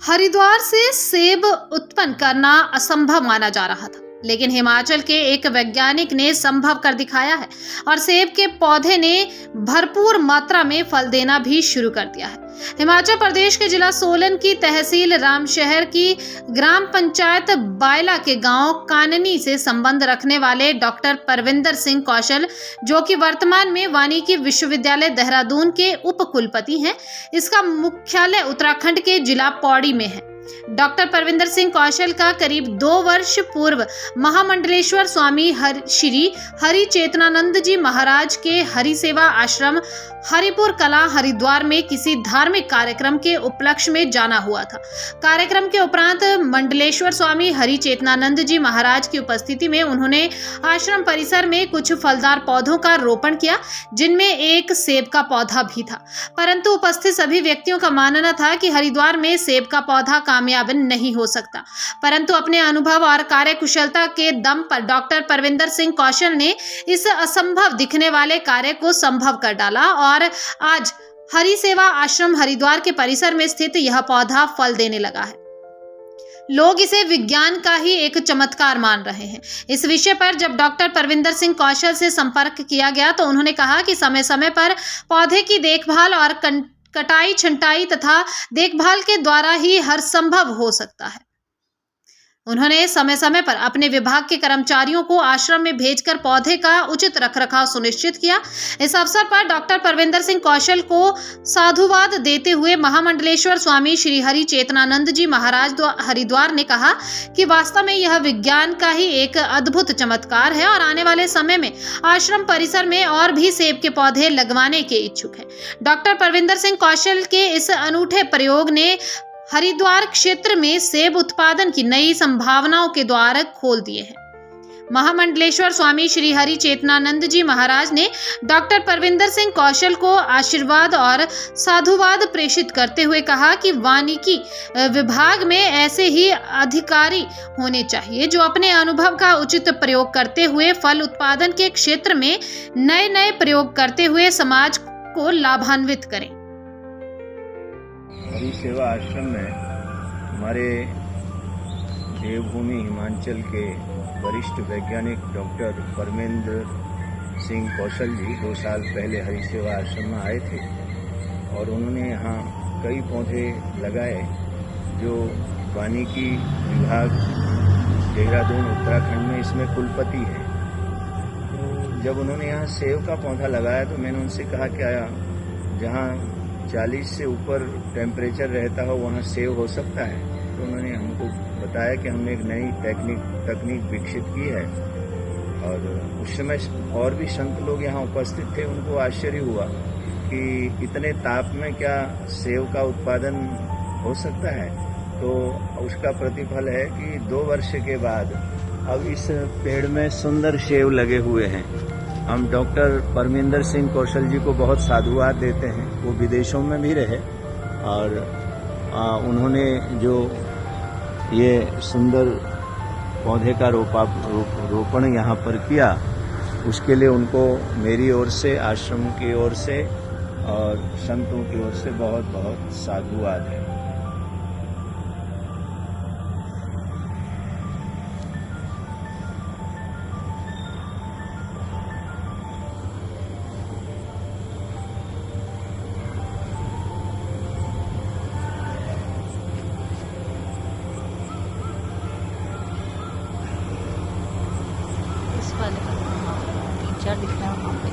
हरिद्वार से सेब उत्पन्न करना असंभव माना जा रहा था, लेकिन हिमाचल के एक वैज्ञानिक ने संभव कर दिखाया है और सेब के पौधे ने भरपूर मात्रा में फल देना भी शुरू कर दिया है। हिमाचल प्रदेश के जिला सोलन की तहसील रामशहर की ग्राम पंचायत बायला के गांव काननी से संबंध रखने वाले डॉक्टर परविंदर सिंह कौशल, जो कि वर्तमान में वानिकी विश्वविद्यालय देहरादून के उप कुलपति हैं, इसका मुख्यालय उत्तराखंड के जिला पौड़ी में है। डॉक्टर परविंदर सिंह कौशल का करीब 2 वर्ष पूर्व महामंडलेश्वर स्वामी श्री हरि चेतनानंद जी महाराज के हरि सेवा आश्रम हरिपुर कला हरिद्वार में किसी धार्मिक कार्यक्रम के उपलक्ष्य में जाना हुआ था। कार्यक्रम के उपरांत मंडलेश्वर स्वामी हरि चेतनानंद जी महाराज की उपस्थिति में उन्होंने आश्रम परिसर में कुछ फलदार पौधों का रोपण किया, जिनमें एक सेब का पौधा भी था। परंतु उपस्थित सभी व्यक्तियों का मानना था कि हरिद्वार में सेब का पौधा कामयाब नहीं हो सकता, परंतु अपने अनुभव और कार्यकुशलता के दम पर डॉक्टर परविंदर सिंह कौशल ने इस असंभव दिखने वाले कार्य को संभव कर डाला और आज हरि सेवा आश्रम हरिद्वार के परिसर में स्थित यह पौधा फल देने लगा है। लोग इसे विज्ञान का ही एक चमत्कार मान रहे हैं। इस विषय पर जब डॉक्टर परविंदर सिंह कौशल से संपर्क किया गया तो उन्होंने कहा कि समय समय पर पौधे की देखभाल और कटाई छंटाई तथा देखभाल के द्वारा ही हर संभव हो सकता है। उन्होंने समय समय पर अपने विभाग के कर्मचारियों को आश्रम में भेजकर पौधे का उचित रखरखाव सुनिश्चित किया। इस अवसर पर डॉक्टर परविंदर सिंह कौशल को साधुवाद देते हुए महामंडलेश्वर स्वामी श्री हरि चेतनानंद जी महाराज हरिद्वार ने कहा कि वास्तव में यह विज्ञान का ही एक अद्भुत चमत्कार है और आने वाले समय में आश्रम परिसर में और भी सेब के पौधे लगवाने के इच्छुक है। डॉक्टर परविंदर सिंह कौशल के इस अनूठे प्रयोग ने हरिद्वार क्षेत्र में सेब उत्पादन की नई संभावनाओं के द्वार खोल दिए हैं। महामंडलेश्वर स्वामी श्री हरि चेतनानंद जी महाराज ने डॉक्टर परविंदर सिंह कौशल को आशीर्वाद और साधुवाद प्रेषित करते हुए कहा कि वानिकी विभाग में ऐसे ही अधिकारी होने चाहिए जो अपने अनुभव का उचित प्रयोग करते हुए फल उत्पादन के क्षेत्र में नए नए प्रयोग करते हुए समाज को लाभान्वित करें। हरि सेवा आश्रम में हमारे देवभूमि हिमाचल के वरिष्ठ वैज्ञानिक डॉक्टर परविंदर सिंह कौशल जी 2 साल पहले हरि सेवा आश्रम में आए थे और उन्होंने यहाँ कई पौधे लगाए जो वानिकी विभाग देहरादून उत्तराखंड में इसमें कुलपति है। तो जब उन्होंने यहाँ सेब का पौधा लगाया तो मैंने उनसे कहा क्या जहाँ 40 से ऊपर टेम्परेचर रहता हो वहाँ सेब हो सकता है? तो उन्होंने हमको बताया कि हमने एक नई तकनीक विकसित की है और उस समय और भी संत लोग यहाँ उपस्थित थे। उनको आश्चर्य हुआ कि इतने ताप में क्या सेब का उत्पादन हो सकता है। तो उसका प्रतिफल है कि 2 वर्ष के बाद अब इस पेड़ में सुंदर सेब लगे हुए हैं। हम डॉक्टर परविंदर सिंह कौशल जी को बहुत साधुवाद देते हैं। वो विदेशों में भी रहे और उन्होंने जो ये सुंदर पौधे का रोपण यहाँ पर किया उसके लिए उनको मेरी ओर से, आश्रम की ओर से और संतों की ओर से बहुत बहुत साधुवाद है। वाले का 3-4 दिख रहा है वहाँ पे।